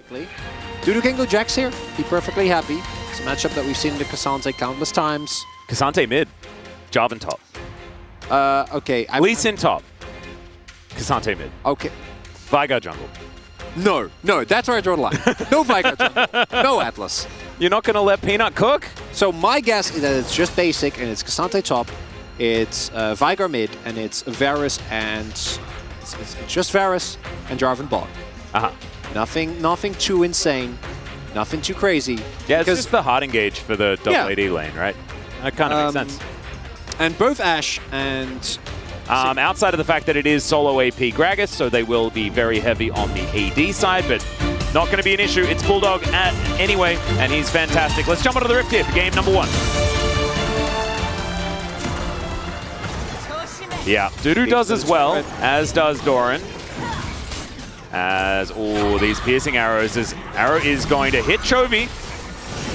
perfectly. Dudu can go Jax here, be perfectly happy. It's a matchup that we've seen in the K'Sante countless times. K'Sante mid, Jarvan top. Okay. Lee Sin top, K'Sante mid. Okay. Veigar jungle. No, that's where I draw the line. No Veigar jungle, no Atlas. You're not going to let Peanut cook? So my guess is that it's just basic, and it's K'Sante top, it's Veigar mid, and it's Varus and... It's just Varus and Jarvan bot. Nothing too insane, nothing too crazy. Yeah, it's just the hard engage for the double AD lane, right? That kind of makes sense. And both Ashe and... outside of the fact that it is solo AP Gragas, so they will be very heavy on the AD side, but not going to be an issue. It's Bulldog anyway, and he's fantastic. Let's jump onto the Rift here for game number 1. Yeah, Dudu does as well, as does Doran. As all these piercing arrows, as arrow is going to hit Chovy.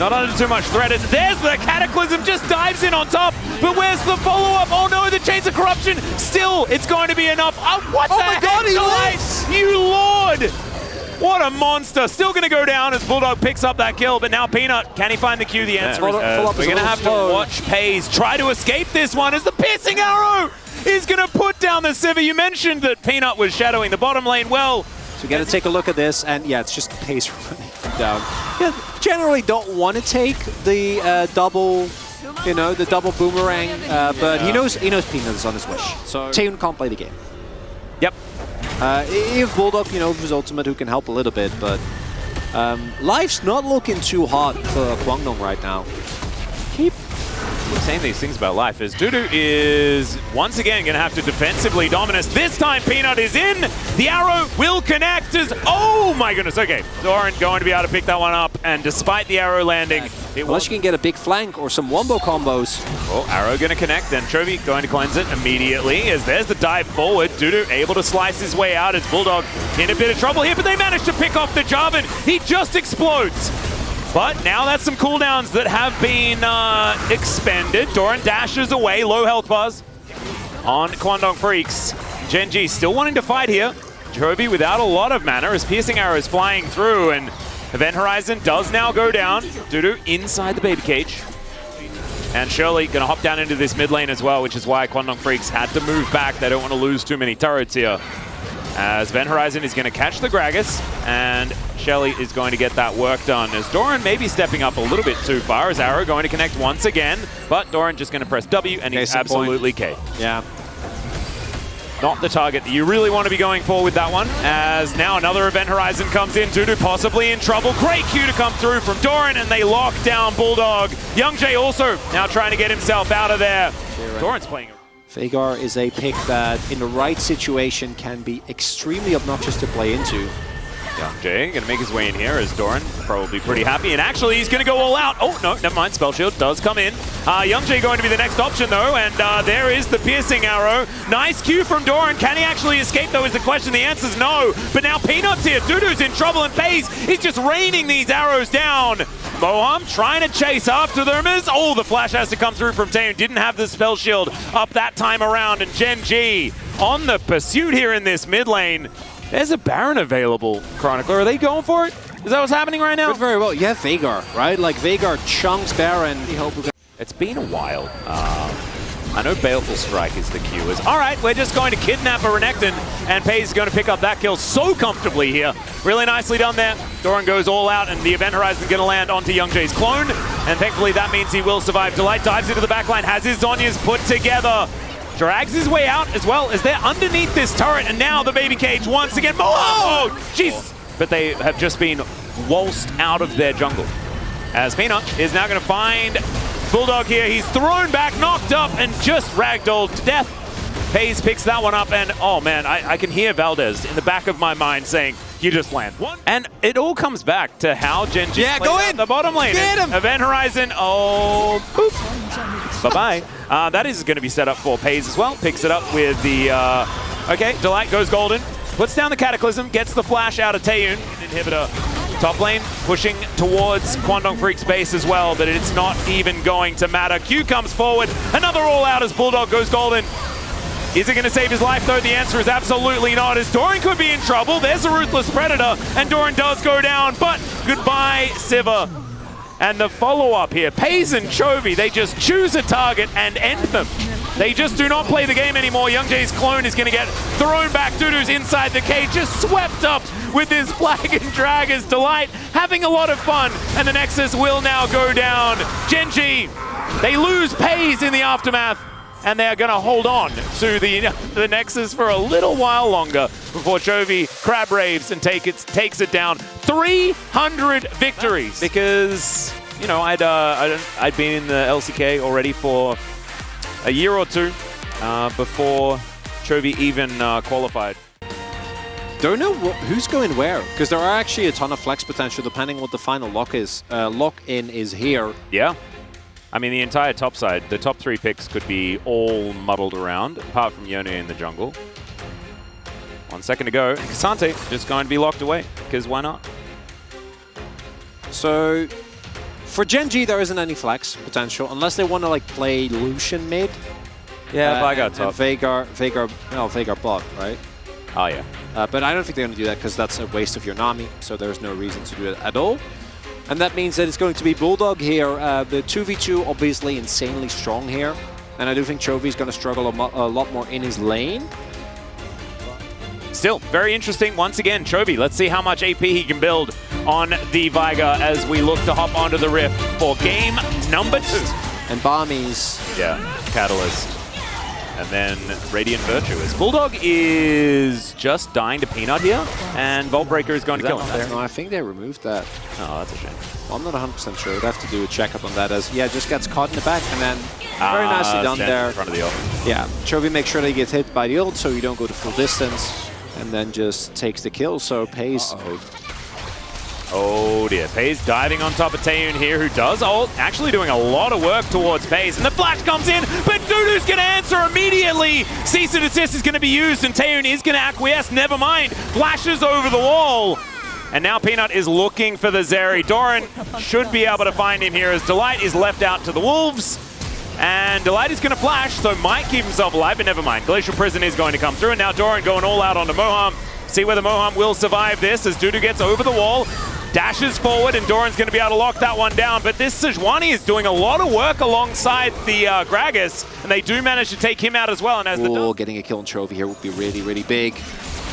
Not under too much threat. There's the Cataclysm, just dives in on top. But where's the follow-up? Oh no, the Chains of Corruption. Still, it's going to be enough. What the my God, he lives! You lord! What a monster. Still going to go down as Bulldog picks up that kill. But now Peanut, can he find the Q? The answer is no. We're going to have to watch FaZe try to escape this one as the piercing arrow is going to put down the Sivir. You mentioned that Peanut was shadowing the bottom lane well. So we got to take a look at this, and yeah, it's just FaZe running down. Yeah, generally don't want to take the double, the double boomerang, but he knows Peanut is on his wish. So Taeyeon can't play the game. Yep. If Bulldog, with his ultimate, who can help a little bit, but life's not looking too hot for Kwangdong right now. Keep saying these things about life as Dudu is once again going to have to defensively dominate. This time Peanut is in. The arrow will connect as, oh my goodness, okay. Doran going to be able to pick that one up, and despite the arrow landing, unless you can get a big flank or some wombo combos. Oh, arrow going to connect, then Chovy going to cleanse it immediately as there's the dive forward. Dudu able to slice his way out as Bulldog in a bit of trouble here, but they managed to pick off the Jarvan. He just explodes. But now that's some cooldowns that have been expended. Doran dashes away, low health buzz on Kwangdong Freaks. Gen.G still wanting to fight here. Chovy without a lot of mana as piercing arrows flying through, and Event Horizon does now go down. Dudu inside the baby cage. And Shirley going to hop down into this mid lane as well, which is why Kwangdong Freaks had to move back. They don't want to lose too many turrets here. As Event Horizon is going to catch the Gragas, and Shelly is going to get that work done. As Doran may be stepping up a little bit too far, as Arrow going to connect once again, but Doran just going to press W, and he's absolutely K. Yeah. Not the target that you really want to be going for with that one, as now another Event Horizon comes in. Dudu possibly in trouble. Great Q to come through from Doran, and they lock down Bulldog. Youngjae also now trying to get himself out of there. Doran's playing Veigar is a pick that, in the right situation, can be extremely obnoxious to play into. Youngjae going to make his way in here as Doran probably pretty happy, and actually he's going to go all out. Oh, no, never mind. Spell Shield does come in. Youngjae going to be the next option, though, and there is the piercing arrow. Nice Q from Doran. Can he actually escape, though, is the question. The answer is no. But now Peanut's here. Dudu's in trouble, and FaZe is just raining these arrows down. Moham trying to chase after them as, oh, the flash has to come through from Taeyeon. Didn't have the spell shield up that time around, and Gen.G on the pursuit here in this mid lane. There's a Baron available, Chronicler. Are they going for it? Is that what's happening right now? Could very well. You have Veigar, right? Like, Veigar chunks Baron. It's been a while. I know Baleful Strike is the cue. All right, we're just going to kidnap a Renekton, and FaZe is going to pick up that kill so comfortably here. Really nicely done there. Doran goes all out, and the Event Horizon is going to land onto Youngjae's clone, and thankfully that means he will survive. Delight dives into the backline, has his Zhonya's put together. Drags his way out as well as they're underneath this turret, and now the baby cage once again. Oh, Jesus! But they have just been waltzed out of their jungle. As Peanut is now going to find Bulldog here. He's thrown back, knocked up, and just ragdolled to death. FaZe picks that one up, and oh man, I can hear Valdez in the back of my mind saying, you just land one. And it all comes back to how Gen.G played out the bottom lane. Get him! Event Horizon, oh, boop. Bye-bye. That is going to be set up for FaZe as well. Picks it up with the, okay, Delight goes golden. Puts down the Cataclysm, gets the flash out of Taeyeon. Inhibitor. Top lane pushing towards Kwangdong Freak's base as well, but it's not even going to matter. Q comes forward. Another all-out as Bulldog goes golden. Is it going to save his life, though? The answer is absolutely not, as Doran could be in trouble. There's a Ruthless Predator, and Doran does go down, but goodbye, Siva. And the follow-up here, Paze and Chovy, they just choose a target and end them. They just do not play the game anymore. Youngjae's clone is going to get thrown back. Dudu's inside the cage, just swept up with his flag and drag as Delight, having a lot of fun, and the Nexus will now go down. Gen.G, they lose Paze in the aftermath, and they're going to hold on to the Nexus for a little while longer before Chovy crab raves and takes it down. 300 victories. Because, you know, I'd been in the LCK already for a year or two before Chovy even qualified. Don't know who's going where, because there are actually a ton of flex potential depending what the final lock-in is here. Yeah. I mean, the entire top side, the top 3 picks could be all muddled around, apart from Yone in the jungle. 1 second to go. K'Sante just going to be locked away, because why not? So, for Gen.G, there isn't any flex potential, unless they want to like play Lucian mid. Yeah, Veigar top. Veigar bot, right? Oh, yeah. But I don't think they're going to do that, because that's a waste of your Nami, so there's no reason to do it at all. And that means that it's going to be Bulldog here. The 2v2 obviously insanely strong here. And I do think Chovy's going to struggle a lot more in his lane. Still, very interesting. Once again, Chovy, let's see how much AP he can build on the Veigar as we look to hop onto the Rift for game number 2. And Barmies. Yeah, Catalyst. And then Radiant Virtuous. Bulldog is just dying to Peanut here, and Vault Breaker is going to kill him there. No, I think they removed that. Oh, that's a shame. Well, I'm not 100% sure. I'd have to do a checkup on that, as yeah, just gets caught in the back, and then very nicely done there. In front of the ult. Yeah, Chovy makes sure that he gets hit by the ult, so you don't go to full distance, and then just takes the kill. So Paze. Oh dear, Paze diving on top of Taeyoon here, who does ult, actually doing a lot of work towards Paze, and the flash comes in, but Dudu's going to answer immediately. Cease and desist is going to be used, and Taeyoon is going to acquiesce, never mind, flashes over the wall. And now Peanut is looking for the Zeri. Doran should be able to find him here, as Delight is left out to the Wolves. And Delight is going to flash, so might keep himself alive, but never mind. Glacial Prison is going to come through, and now Doran going all out onto Moham. See whether Moham will survive this, as Dudu gets over the wall. Dashes forward, and Doran's going to be able to lock that one down. But this Sejuani is doing a lot of work alongside the Gragas, and they do manage to take him out as well. And as getting a kill on Chovy here would be really, really big.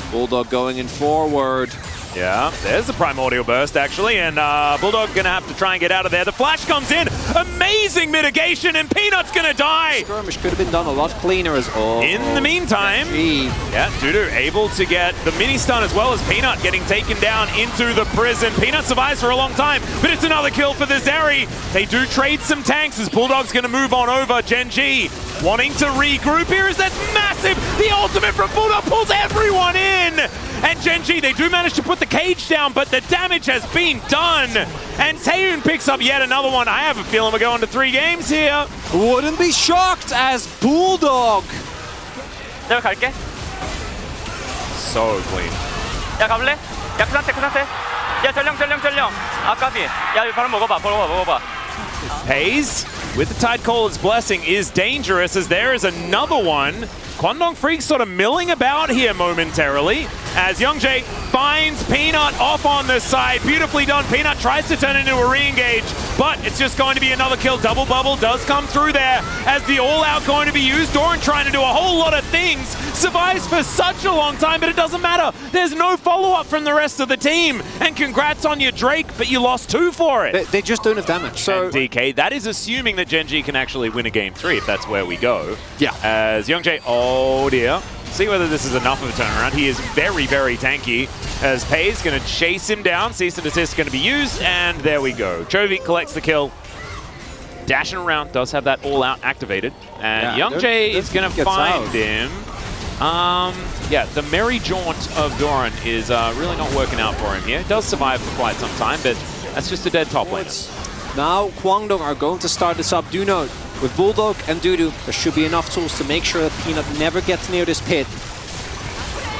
Bulldog going in forward. Yeah, there's the Primordial Burst, actually, and Bulldog going to have to try and get out of there. The flash comes in, amazing mitigation, and Peanut's going to die. Skirmish could have been done a lot cleaner as well. In the meantime, yeah, Dudu able to get the mini stun, as well as Peanut getting taken down into the prison. Peanut survives for a long time, but it's another kill for the Zeri. They do trade some tanks, as Bulldog's going to move on over. Gen.G wanting to regroup here, as that's massive. The ultimate from Bulldog pulls everyone in. And Gen.G, they do manage to put the cage down, but the damage has been done. And Taeyoon picks up yet another one. I have a feeling we're going to 3 games here. Wouldn't be shocked, as Bulldog. 내가 갈게. So clean. 야 가볼래? 야 크산테. 야 전령. 아 까비. 야 이거 바로 먹어봐. Paze, with the Tidecaller's Blessing, is dangerous, as there is another one. Kwangdong Freak sort of milling about here momentarily, as Youngjae finds Peanut off on the side. Beautifully done. Peanut tries to turn into a re-engage, but it's just going to be another kill. Double bubble does come through there, as the all-out going to be used. Doran trying to do a whole lot of things. Survives for such a long time, but it doesn't matter. There's no follow-up from the rest of the team. And congrats on your Drake, but you lost 2 for it. They just don't have damage. So and DK, that is assuming that Gen.G can actually win a game 3, if that's where we go. Yeah. As Youngjae, oh dear. See whether this is enough of a turnaround. He is very, very tanky, as Paze going to chase him down. Cease and desist is going to be used, and there we go. Chovy collects the kill. Dashing around, does have that all-out activated. And yeah, Youngjae is going to find him. Yeah, the merry jaunt of Doran is really not working out for him here. Does survive for quite some time, but that's just a dead top laner. Now Kwangdong are going to start this up. Do note, with Bulldog and Dudu, there should be enough tools to make sure that Peanut never gets near this pit.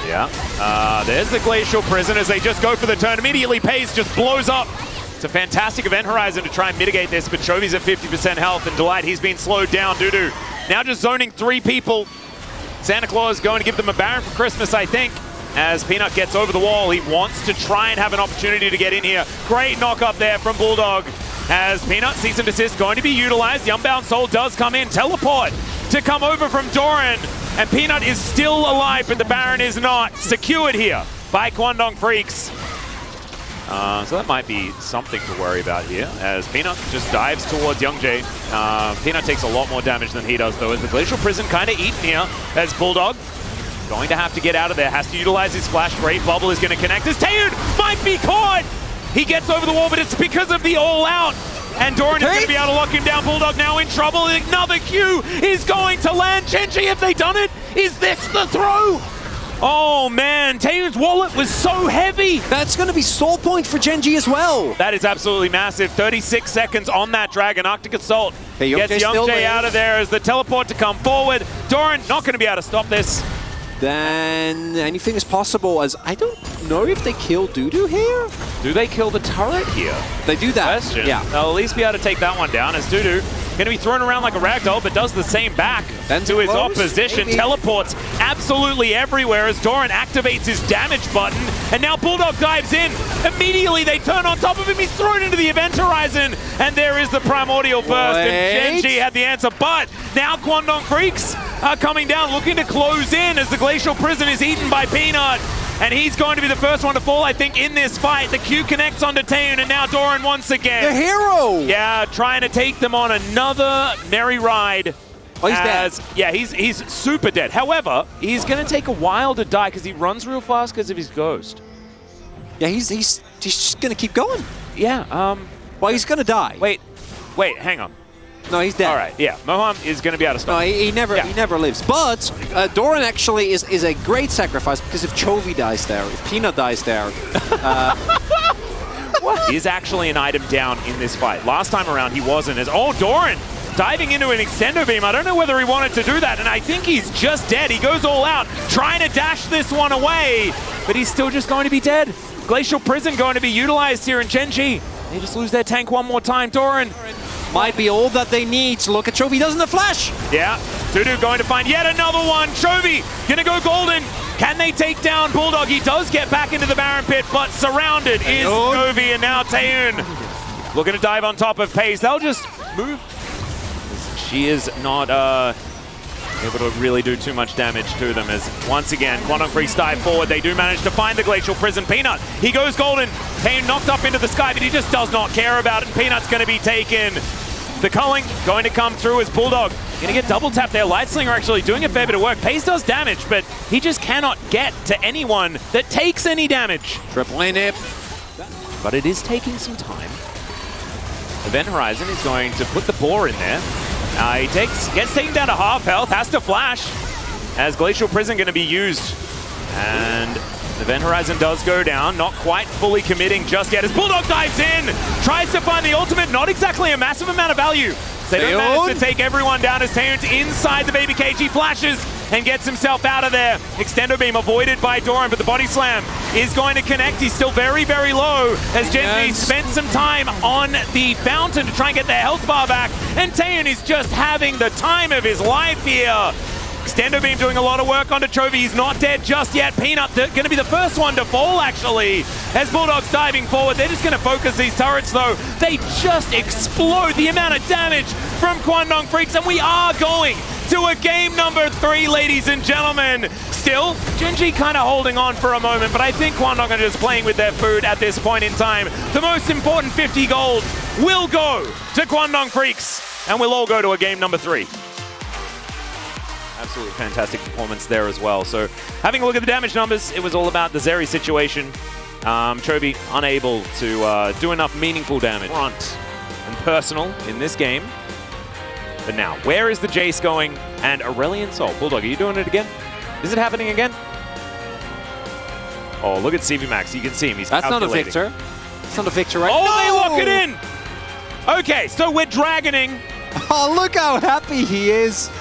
Yeah, there's the Glacial Prison as they just go for the turn. Immediately, Paze just blows up. It's a fantastic Event Horizon to try and mitigate this, but Chovy's at 50% health, and Delight, he's been slowed down. Dudu now just zoning 3 people. Santa Claus going to give them a Baron for Christmas, I think. As Peanut gets over the wall, he wants to try and have an opportunity to get in here. Great knock up there from Bulldog. As Peanut, cease and desist going to be utilized. The Unbound Soul does come in. Teleport to come over from Doran. And Peanut is still alive, but the Baron is not. Secured here by Kwangdong Freaks. So that might be something to worry about here, as Peanut just dives towards Young Jae. Peanut takes a lot more damage than he does, though, as the Glacial Prison kind of eaten here, as Bulldog going to have to get out of there, has to utilize his flash. Great Bubble is going to connect, as Taeyun might be caught! He gets over the wall, but it's because of the all-out. And Doran is going to be able to lock him down. Bulldog now in trouble. Another Q is going to land. Genji, have they done it? Is this the throw? Oh man, Taeyun's wallet was so heavy. That's going to be soul point for Genji as well. That is absolutely massive. 36 seconds on that Dragon. Arctic Assault gets Young Jae out of there as the teleport to come forward. Doran not going to be able to stop this. Then anything is possible, as I don't know if they kill Dudu here. Do they kill the turret here? They do that. Question. Yeah. They'll at least be able to take that one down, as Dudu going to be thrown around like a ragdoll, but does the same back then to his close, opposition. maybe. Teleports absolutely everywhere as Doran activates his damage button, and now Bulldog dives in. Immediately they turn on top of him. He's thrown into the event horizon, and there is the primordial burst, and Genji had the answer, but now Kwangdong Freaks are coming down, looking to close in as the Glacial Prison is eaten by Peanut. And he's going to be the first one to fall, I think, in this fight. The Q connects onto Taeyun, and now Doran once again. The hero! Yeah, trying to take them on another merry ride. Oh, he's dead. Yeah, he's super dead. However, he's going to take a while to die because he runs real fast because of his ghost. Yeah, he's just going to keep going. Yeah. Well, he's going to die. Wait, hang on. No, he's dead. All right, yeah. Moham is going to be able to stop. No, he never lives. But Doran actually is a great sacrifice, because if Chovy dies there, if Peanut dies there... He is actually an item down in this fight. Last time around, he wasn't. Oh, Doran diving into an extendo beam. I don't know whether he wanted to do that, and I think he's just dead. He goes all out, trying to dash this one away, but he's still just going to be dead. Glacial Prison going to be utilized here in Genji. They just lose their tank one more time. Doran might be all that they need to look at Chovy. Doesn't have flash. Yeah. Dudu going to find yet another one. Chovy gonna go golden. Can they take down Bulldog? He does get back into the Baron pit, but surrounded is Chovy, and now Taeyun looking to dive on top of Pace. They'll just move. She is not able to really do too much damage to them, as once again, Kwangdong Freaks dive forward. They do manage to find the Glacial Prison. Peanut, he goes golden. Taeyun knocked up into the sky, but he just does not care about it. Peanut's going to be taken. The culling going to come through as Bulldog going to get double tapped there. Lightslinger actually doing a fair bit of work. Pace does damage, but he just cannot get to anyone that takes any damage. Triple nip. But it is taking some time. Event Horizon is going to put the boar in there. He gets taken down to half health, has to flash, as Glacial Prison going to be used. And Event Horizon does go down, not quite fully committing just yet, as Bulldog dives in, tries to find the ultimate, not exactly a massive amount of value. So they don't manage to take everyone down as Taeyun's inside the baby cage. He flashes and gets himself out of there. Extendo beam avoided by Doran, but the body slam is going to connect. He's still very, very low as Genji spent some time on the fountain to try and get their health bar back. And Taeyun is just having the time of his life here. Extendo beam doing a lot of work onto Chovy. He's not dead just yet. Peanut going to be the first one to fall, actually, as Bulldog's diving forward. They're just going to focus these turrets, though. They just explode. The amount of damage from Kwangdong Freaks, and we are going to a game number 3, ladies and gentlemen. Still, Genji kind of holding on for a moment, but I think Kwangdong are just playing with their food at this point in time. The most important 50 gold will go to Kwangdong Freaks, and we'll all go to a game number 3. Absolutely fantastic performance there as well. So having a look at the damage numbers, it was all about the Zeri situation. Chovy unable to do enough meaningful damage. Front and personal in this game. But now, where is the Jace going? And Aurelion Sol. Bulldog, are you doing it again? Is it happening again? Oh, look at CV Max. You can see him. He's That's calculating. not a Victor. It's not a Victor, right? Oh, they lock it in! Okay, so we're dragoning. Oh, look how happy he is.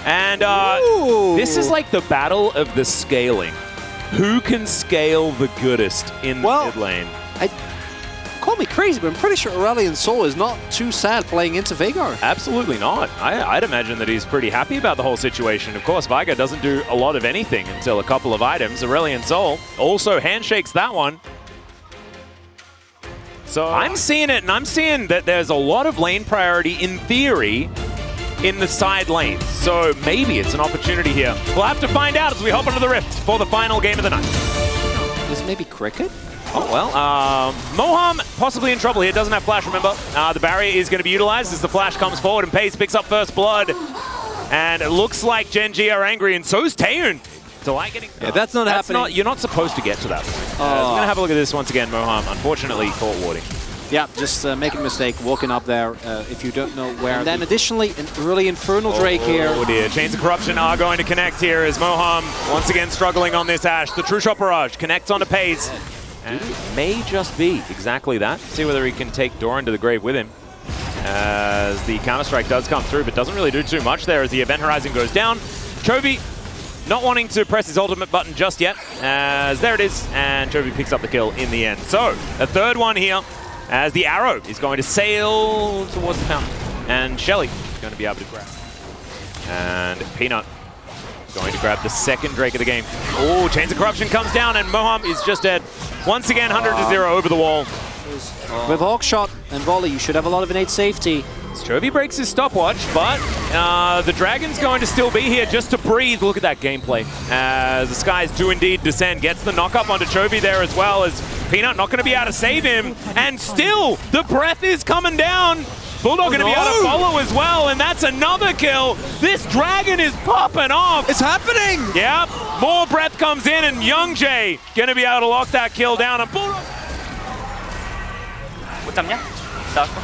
And this is like the battle of the scaling. Who can scale the goodest in the mid lane? call me crazy, but I'm pretty sure Aurelion Sol is not too sad playing into Veigar. Absolutely not. I'd imagine that he's pretty happy about the whole situation. Of course, Veigar doesn't do a lot of anything until a couple of items. Aurelion Sol also handshakes that one. So I'm seeing it, and I'm seeing that there's a lot of lane priority in theory in the side lanes. So maybe it's an opportunity here. We'll have to find out as we hop into the Rift for the final game of the night. Is it maybe Cricket? Oh, well, Moham possibly in trouble here. Doesn't have flash, remember. The barrier is going to be utilized as the flash comes forward and Pace picks up first blood. And it looks like Gen.G are angry, and so's Taehoon. Delay getting... Yeah, that's not happening. You're not supposed to get to that. So I'm going to have a look at this once again. Moham, unfortunately, caught warding. Yeah, just making a mistake, walking up there if you don't know where. And then additionally, an early Infernal Drake here. Oh dear, Chains of Corruption are going to connect here as Moham once again struggling on this Ashe. The True Shot Barrage connects onto Pace. And it may just be exactly that. See whether he can take Doran to the grave with him. As the Counter-Strike does come through, but doesn't really do too much there as the Event Horizon goes down. Chovy not wanting to press his ultimate button just yet, as there it is, and Chovy picks up the kill in the end. So, a third one here, as the arrow is going to sail towards the fountain. And Shelly is going to be able to grab. And Peanut going to grab the second Drake of the game. Oh, Chains of Corruption comes down, and Moham is just dead. Once again, 100-0 over the wall. With Hawkshot and Volley, you should have a lot of innate safety. Chovy breaks his stopwatch, but the Dragon's going to still be here just to breathe. Look at that gameplay. As the skies do indeed descend. Gets the knock up onto Chovy there as well, as Peanut not going to be able to save him. And still, the breath is coming down. Bulldog going to be able to follow as well, and that's another kill. This Dragon is popping off. It's happening! Yeah, more breath comes in, and Young Jae going to be able to lock that kill down. And Bulldog... 못 잡냐?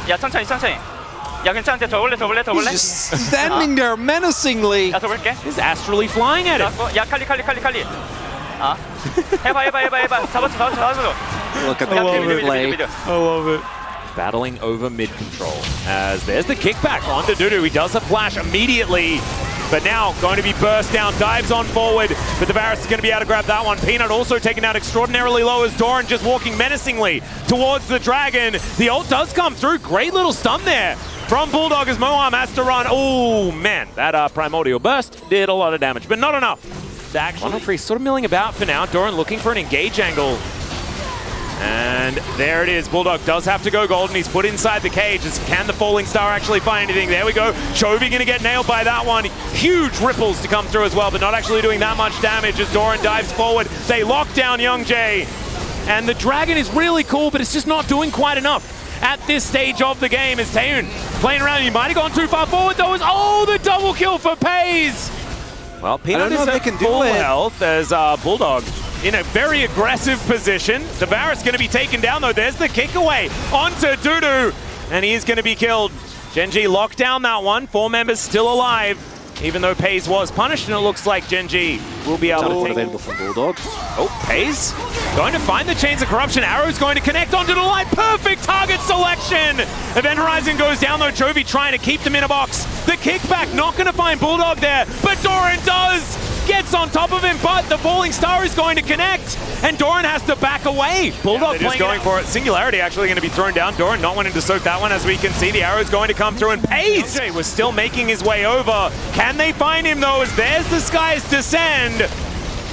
야, 천천히. 야, 괜찮은데 더 볼래? He's just standing there menacingly. 야, 더 볼게. He's astrally flying at it. 야, 칼리. 해봐. 잡았어. Look at the play. I love it. Battling over mid control. As there's the kickback onto Dudu. He does a flash immediately. But now going to be burst down, dives on forward, but the Varus is going to be able to grab that one. Peanut also taken out extraordinarily low as Doran just walking menacingly towards the Dragon. The ult does come through. Great little stun there from Bulldog as Moham has to run. Oh man, that Primordial Burst did a lot of damage, but not enough. Actually, sort of milling about for now. Doran looking for an engage angle. And there it is. Bulldog does have to go golden. He's put inside the cage. Can the Falling Star actually find anything? There we go. Chovy going to get nailed by that one. Huge ripples to come through as well, but not actually doing that much damage as Doran dives forward. They lock down Young Jae. And the Dragon is really cool, but it's just not doing quite enough at this stage of the game as Taehoon playing around. He might have gone too far forward though. Oh, the double kill for Paze. Well, Peanut is at full health as Bulldog in a very aggressive position. The Varus going to be taken down though. There's the kick away onto Dudu, and he is going to be killed. Gen.G locked down that one. 4 members still alive, even though Paze was punished, and it looks like Gen.G will be able to take available from Bulldog. Oh, Paze going to find the Chains of Corruption. Arrow's going to connect onto the line. Perfect target selection. Event Horizon goes down though. Chovy trying to keep them in a box. The kickback not going to find Bulldog there, but Doran does. Gets on top of him, but the Falling Star is going to connect, and Doran has to back away. Bulldog just going for it. Singularity actually going to be thrown down. Doran not wanting to soak that one, as we can see. The arrow's going to come through, and Pace was still making his way over. Can they find him though, as there's the skies descend.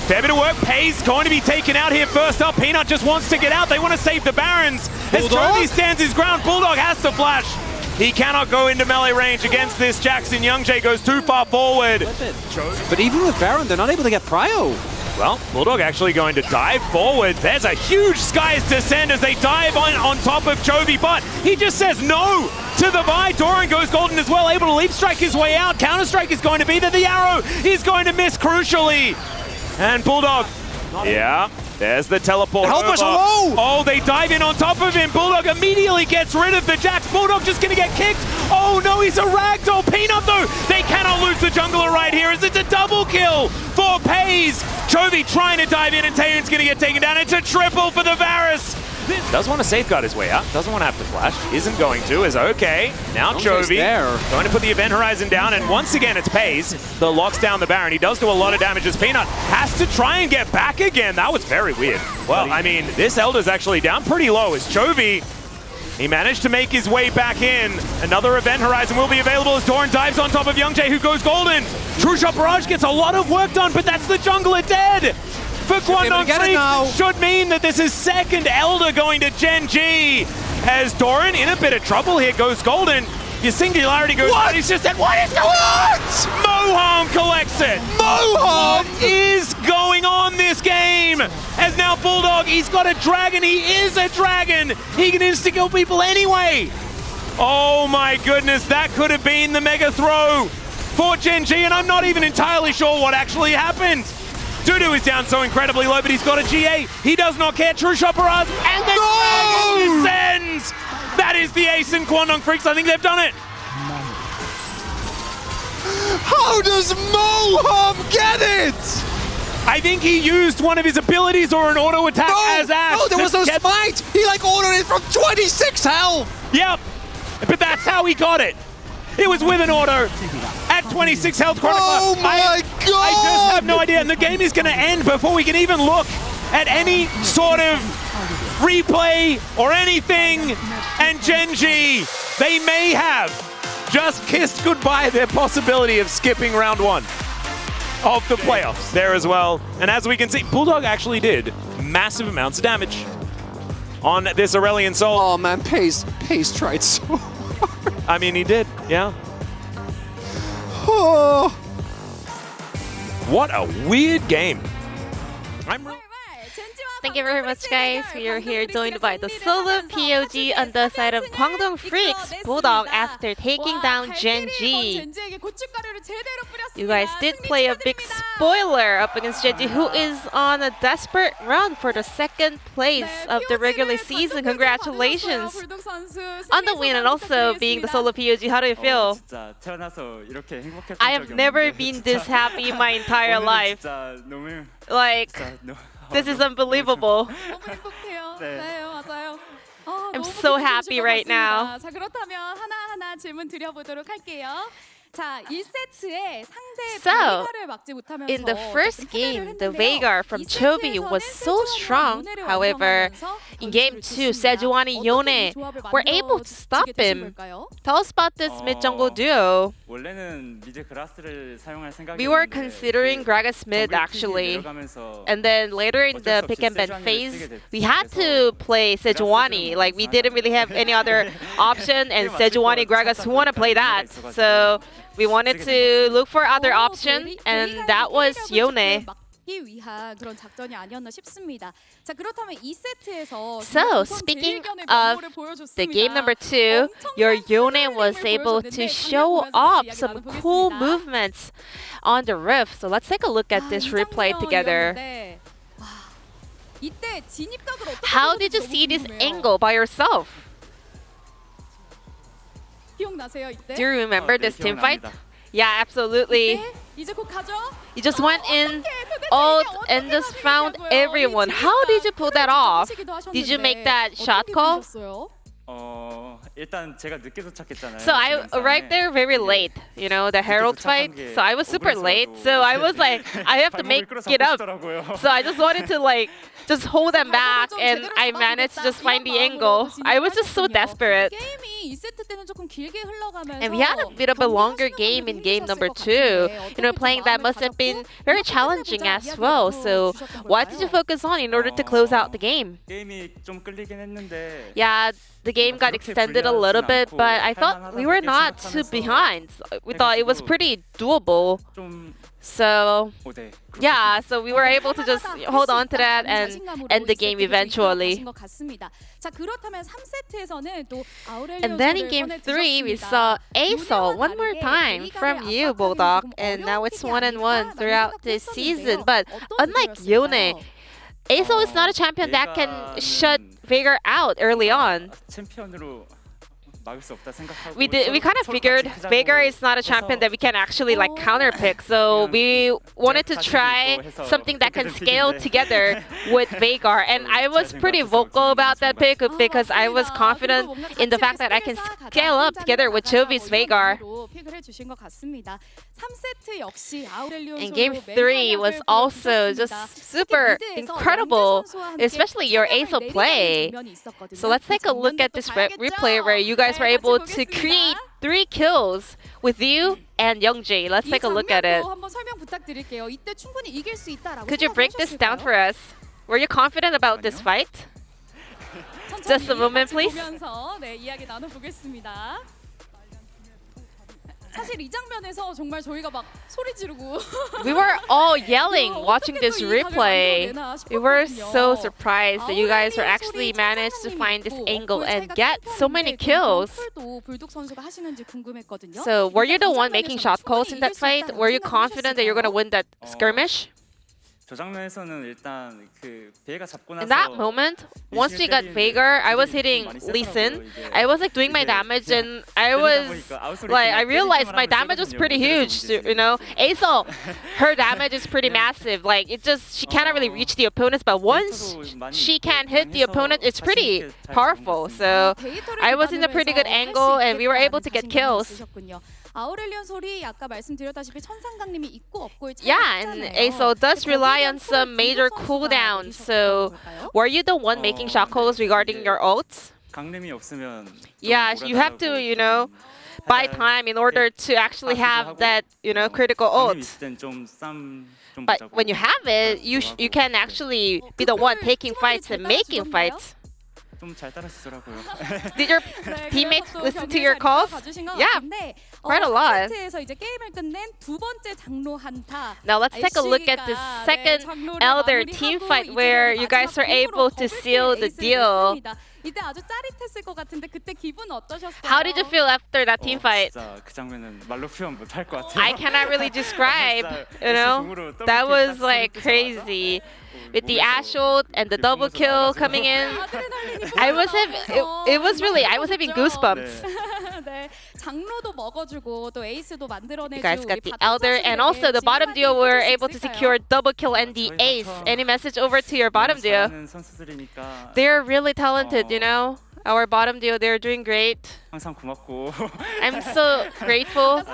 Fair bit of work. Pace going to be taken out here first up. Peanut just wants to get out. They want to save the Barons. As Chovy stands his ground, Bulldog has to flash. He cannot go into melee range against this Jackson. Young Jae goes too far forward. But even with Baron, they're not able to get Prio. Well, Bulldog actually going to dive forward. There's a huge skies descend as they dive on top of Chovy, but he just says no to the buy. Doran goes golden as well, able to leap strike his way out. Counter-strike is going to be there. The arrow is going to miss crucially. And Bulldog, yeah. There's the teleport over. Oh, they dive in on top of him. Bulldog immediately gets rid of the Jax. Bulldog just going to get kicked. Oh no, he's a ragdoll. Peanut though, they cannot lose the jungler right here as it's a double kill for Paze. Chovy trying to dive in and Taehoon's going to get taken down. It's a triple for the Varus. Does want to safeguard his way out. Doesn't want to have to flash. Isn't going to. Is okay. Now Chovy going to put the Event Horizon down, and once again it's Paze that locks down the Baron. He does do a lot of damage as Peanut has to try and get back again. That was very weird. Well, I mean, this Elder's actually down pretty low as Chovy He managed to make his way back in. Another event horizon will be available as Doran dives on top of Youngjae, who goes golden. True Shot Barrage gets a lot of work done, but that's the jungler dead. For Kwangdong Freaks, should mean that this is second Elder going to Gen G. As Doran in a bit of trouble here, goes golden. Your singularity goes. What? He's just said, what is going on? Moham collects it. Moham! What is going on this game? As now Bulldog, he's got a dragon. He is a dragon. He can insta-kill people anyway. Oh my goodness, that could have been the mega throw for Gen G, and I'm not even entirely sure what actually happened. Dudu is down so incredibly low, but he's got a GA. He does not care. True Shot Barrage, and the dragon descends. That is the ace in Kwangdong Freaks. I think they've done it. How does Moham get it? I think he used one of his abilities or an auto attack as Ash. No, there was no smite. He like ordered it from 26 health. Yep, but that's how he got it. It was with an auto at 26 health. Oh my god! I just have no idea, and the game is going to end before we can even look at any sort of replay or anything. And Gen G, they may have just kissed goodbye their possibility of skipping round one of the playoffs there as well. And as we can see, Bulldog actually did massive amounts of damage on this Aurelion Soul. Oh man, Pace tried so hard. I mean, he did, yeah. Oh. What a weird game. Thank you very much, guys. We are here joined by the solo POG on the side of Kwangdong Freaks, Bulldog, after taking down Gen G. You guys did play a big spoiler up against Gen G, who is on a desperate run for the second place of the regular season. Congratulations on the win and also being the solo POG. How do you feel? I have never been this happy in my entire life. Like, this is unbelievable. I'm so happy right now. So, in the first game, the Veigar from Chovy was so strong. However, in game 2, Sejuani and Yone were able to stop him. Tell us about this mid-jungle duo. We were considering Gragas mid actually. And then later in the pick and ban phase, we had to play Sejuani. Like, we didn't really have any other option, and Sejuani Gragas who want to play that. So we wanted to look for other option, and that was Yone. So, speaking of the game number 2, your Yone was able to show off some cool movements on the roof. So let's take a look at this replay together. How did you see this angle by yourself? Do you remember this team fight? Yeah, absolutely. You just went in, ult, and just found everyone. How did you pull that off? Did you make that shot call? So I arrived there very late, you know, the Herald fight. So I was super late. So I was like, I have to make it up. So I just wanted to like just hold them back, and I managed to just find the angle. I was just so desperate. And we had a bit of a longer game in game number 2. You know, playing that must have been very challenging as well. So what did you focus on in order to close out the game? Yeah, the game got extended a little bit, but I thought we were not too behind. We thought it was pretty doable. So yeah, so we were able to just hold on to that and end the game eventually. And then in game 3, we saw Aesol one more time from you, Bulldog, and now it's 1-1 throughout this season. But unlike Yone, Aesol is not a champion that can shut Veigar out early on. we kind of figured Veigar is not a champion that we can actually like counter pick, so we wanted to try something that can scale together with Veigar, and I was pretty vocal about that pick because I was confident in the fact that I can scale up together with Jovi's Veigar. And game 3 was also just super incredible, especially your ASO play. So let's take a look at this replay where you guys were able to create 3 kills with you and Youngjae. Let's take a look at it. Could you break this down for us? Were you confident about this fight? Just a moment, please. We were all yelling watching this replay. We were so surprised that you guys were actually managed to find this angle and get so many kills. So were you the one making shot calls in that fight? Were you confident that you're going to win that skirmish? In that moment, once we got Veigar, I was hitting Lee Sin. I was like doing my damage, and I was like, I realized my damage was pretty huge. You know, ASO, her damage is pretty massive. Like she cannot really reach the opponents, but once she can hit the opponent, it's pretty powerful. So I was in a pretty good angle, and we were able to get kills. Yeah, and ASO does rely on some major cooldowns. So, were you the one making shot calls regarding your ults? Yeah, you have to, you know, buy time in order to actually have that, you know, critical ult. But when you have it, you can actually be the one taking fights and making fights. Did your teammates listen to your calls? Yeah, quite a lot. Now let's take a look at the second Elder team fight where you guys are able to seal the deal. How did you feel after that team fight? I cannot really describe, you know, that was like crazy. With the Ash ult and the double kill coming in, I was having goosebumps. You guys got the Elder, and also the bottom duo were able to secure double kill and the ace. Any message over to your bottom duo? They're really talented, you know. Our bottom duo, they're doing great. I'm so grateful.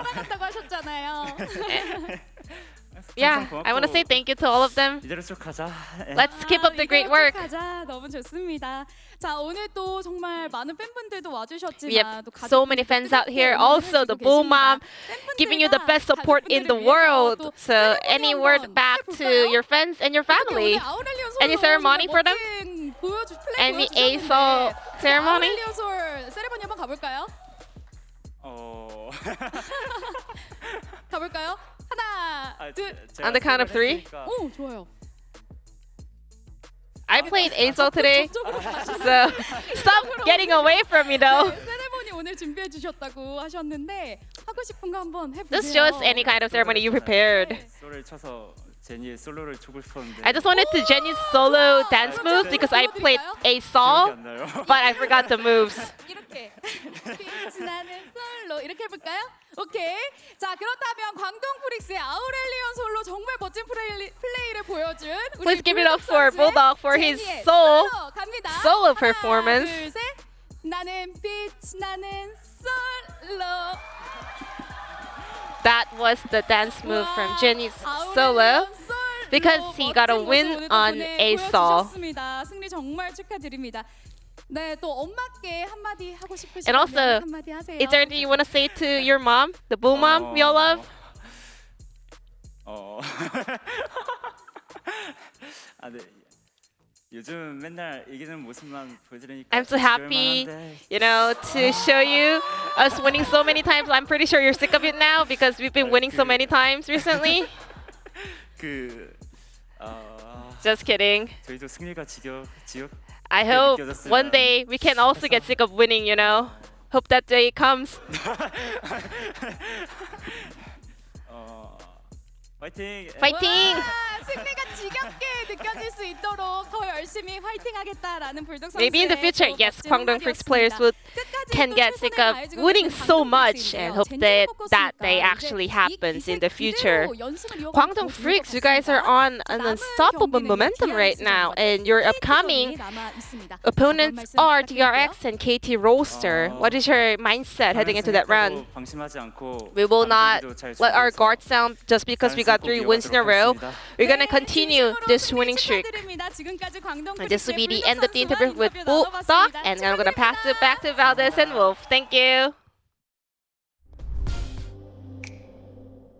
Yeah, I want to say thank you to all of them. Let's keep up the great work. We have so many fans out here. Also, the Bull Mom giving you the best support in the world. So, any word back to your fans and your family? Any ceremony for them? Any ASO ceremony? On the count of 3? I played ASO today, so stop getting away from me though. Just show us any kind of ceremony you prepared. I just wanted to Jenny's solo dance moves because I played ASO, but I forgot the moves. 이렇게 해볼까요? 오케이. 자, 그렇다면 광동 프릭스의 아우렐리온 솔로 정말 멋진 플레이를 보여준 Please give it up for Bulldog for his solo performance. 하나, 둘, 셋. 나는 빛, 나는 솔로. That was the dance move from Jenny's solo because he got a win on ASO. 승리 정말 축하드립니다. 네, 또 엄마께 한마디 하고 싶으시면 And also, 한마디 하세요. is there anything you want to say to your mom, the Bull Mom we all love? I'm so happy, you know, to show you us winning so many times. I'm pretty sure you're sick of it now because we've been winning so many times recently. Just kidding. I hope one day we can also get sick of winning, you know. Hope that day comes. 파이팅! 파이팅! 승리가 지겹게 느껴질 수 있도록 더 열심히 화이팅하겠다라는 불독 선수의 Maybe in the future, yes, Kwangdong Freaks players can get sick of winning so much and hope that day actually happens in the future. Kwangdong Freaks, you guys are on an unstoppable momentum right now, and your upcoming opponents are DRX and KT Roaster. What is your mindset heading into that run? We will not let our guards down just because we got 3 wins in a row. We're gonna continue this winning streak. And this will be the end of the interview with Bulldog, and I'm gonna pass it back to Valdez and Wolf. Thank you.